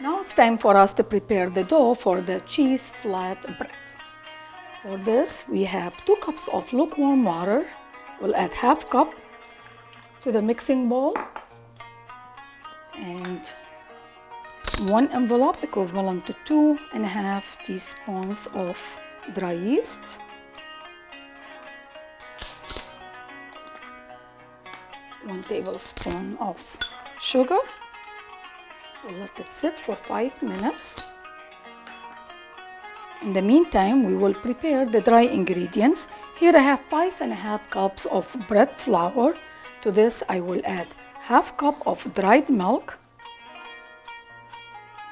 Now it's time for us to prepare the dough for the cheese flatbread. For this, we have 2 cups of lukewarm water. We'll add half cup to the mixing bowl and 1 envelope equivalent to 2.5 teaspoons of dry yeast. One tablespoon of sugar. We'll let it sit for 5 minutes. In the meantime, we will prepare the dry ingredients. Here I have 5.5 cups of bread flour. To this, I will add half cup of dried milk.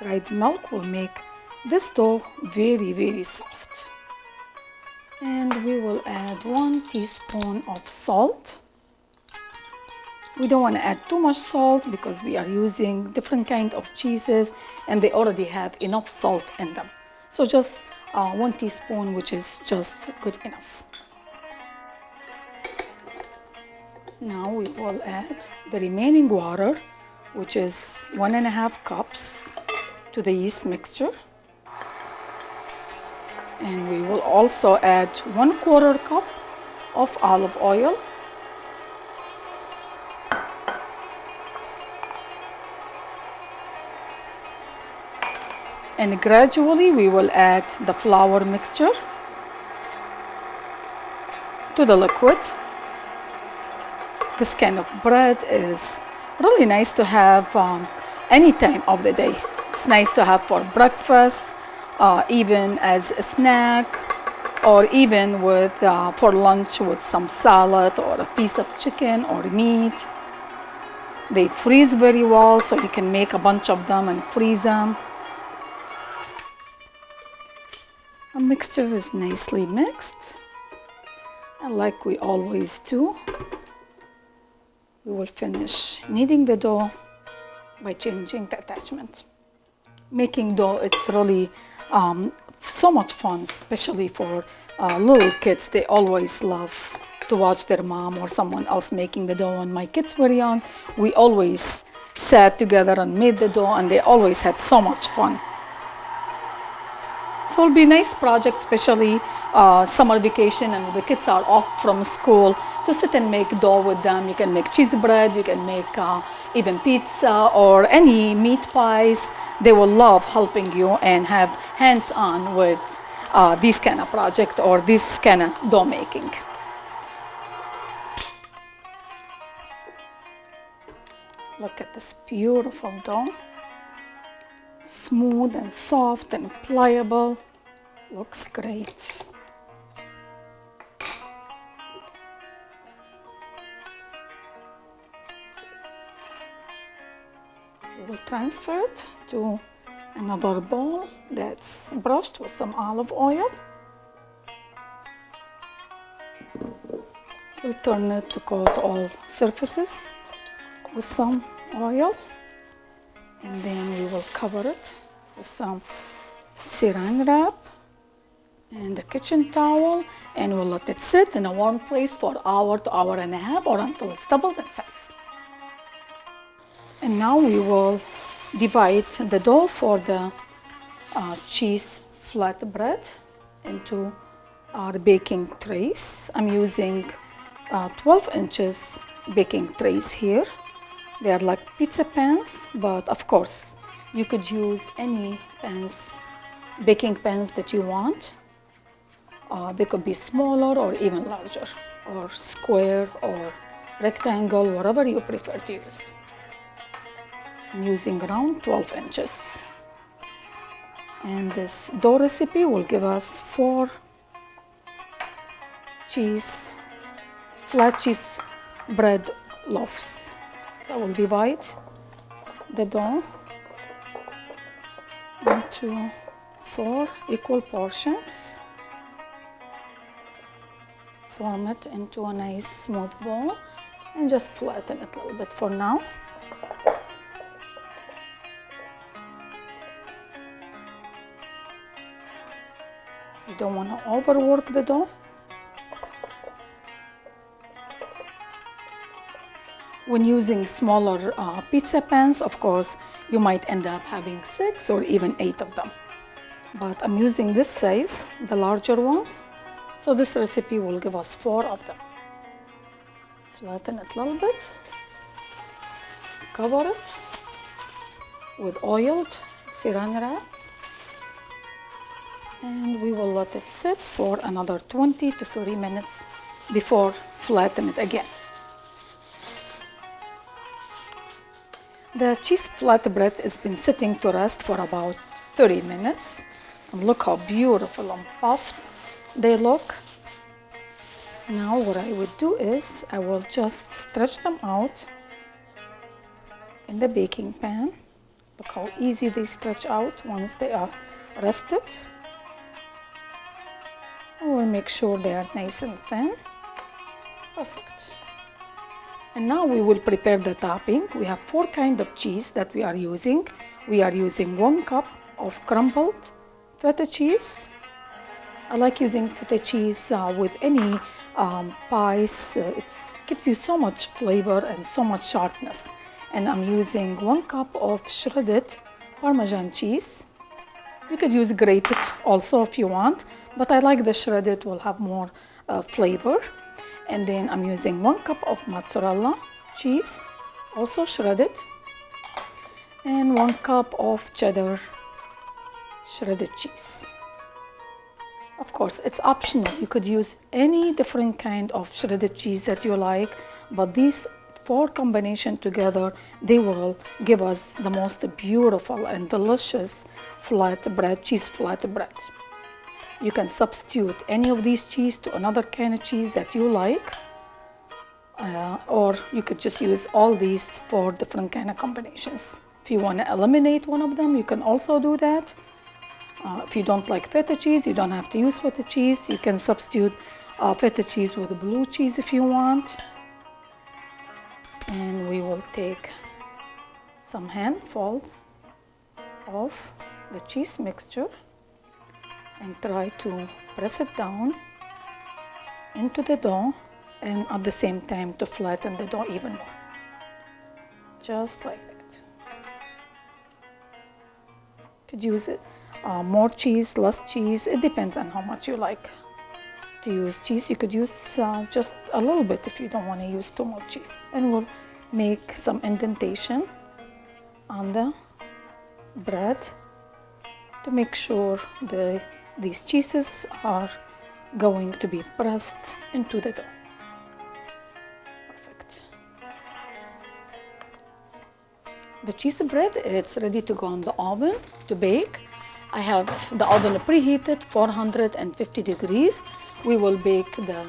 Dried milk will make this dough very soft. And we will add 1 teaspoon of salt. We don't want to add too much salt because we are using different kind of cheeses and they already have enough salt in them. So just 1 teaspoon, which is just good enough. Now we will add the remaining water, which is 1.5 cups to the yeast mixture. And we will also add 1/4 cup of olive oil. And gradually we will add the flour mixture to the liquid. This kind of bread is really nice to have any time of the day. It's nice to have for breakfast, even as a snack, or even with for lunch with some salad or a piece of chicken or meat. They freeze very well, so you can make a bunch of them and freeze them. Our mixture is nicely mixed, and like we always do, we will finish kneading the dough by changing the attachment. Making dough, it's really so much fun, especially for little kids. They always love to watch their mom or someone else making the dough. When my kids were young, we always sat together and made the dough, and they always had so much fun. So it'll be a nice project, especially summer vacation and the kids are off from school, to sit and make dough with them. You can make cheese bread, you can make even pizza or any meat pies. They will love helping you and have hands-on with this kind of project or this kind of dough making. Look at this beautiful dough. Smooth and soft and pliable. Looks great. We will transfer it to another bowl that's brushed with some olive oil. We'll turn it to coat all surfaces with some oil. And then we will cover it with some saran wrap and a kitchen towel, and we'll let it sit in a warm place for an hour to hour and a half, or until it's doubled in size. And now we will divide the dough for the cheese flatbread into our baking trays. I'm using 12 inches baking trays here. They are like pizza pans, but of course you could use any pans, baking pans that you want. They could be smaller or even larger, or square or rectangle, whatever you prefer to use. I'm using around 12 inches. And this dough recipe will give us 4 flat cheese bread loaves. So I will divide the dough into 4 equal portions. Form it into a nice smooth ball and just flatten it a little bit for now. You don't want to overwork the dough. When using smaller pizza pans, of course, you might end up having 6 or even 8 of them. But I'm using this size, the larger ones, so this recipe will give us 4 of them. Flatten it a little bit, cover it with oiled saran wrap, and we will let it sit for another 20 to 30 minutes before flatten it again. The cheese flatbread has been sitting to rest for about 30 minutes. And look how beautiful and puffed they look. Now what I would do is I will just stretch them out in the baking pan. Look how easy they stretch out once they are rested. We'll make sure they are nice and thin. Perfect. And now we will prepare the topping. We have 4 kinds of cheese that we are using. We are using 1 cup of crumbled feta cheese. I like using feta cheese with any pies. It gives you so much flavor and so much sharpness. And I'm using 1 cup of shredded parmesan cheese. You could use grated also if you want, but I like the shredded, will have more flavor. And then I'm using 1 cup of mozzarella cheese, also shredded, and 1 cup of cheddar shredded cheese. Of course, it's optional. You could use any different kind of shredded cheese that you like, but these 4 combinations together, they will give us the most beautiful and delicious flatbread, cheese flatbread. You can substitute any of these cheese to another kind of cheese that you like, or you could just use all these 4 different kind of combinations. If you want to eliminate one of them, you can also do that. If you don't like feta cheese, you don't have to use feta cheese. You can substitute feta cheese with blue cheese if you want. And we will take some handfuls of the cheese mixture and try to press it down into the dough, and at the same time to flatten the dough even more. Just like that. Could use it more cheese, less cheese. It depends on how much you like to use cheese. You could use just a little bit if you don't want to use too much cheese. And we'll make some indentation on the bread to make sure these cheeses are going to be pressed into the dough. Perfect. The cheese bread, it's ready to go in the oven to bake. I have the oven preheated 450 degrees. We will bake the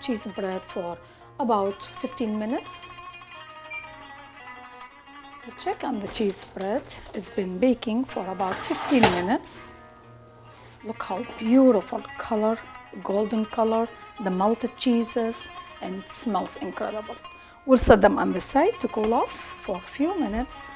cheese bread for about 15 minutes. We'll check on the cheese bread. It's been baking for about 15 minutes. Look how beautiful color, golden color, the melted cheeses, and it smells incredible. We'll set them on the side to cool off for a few minutes.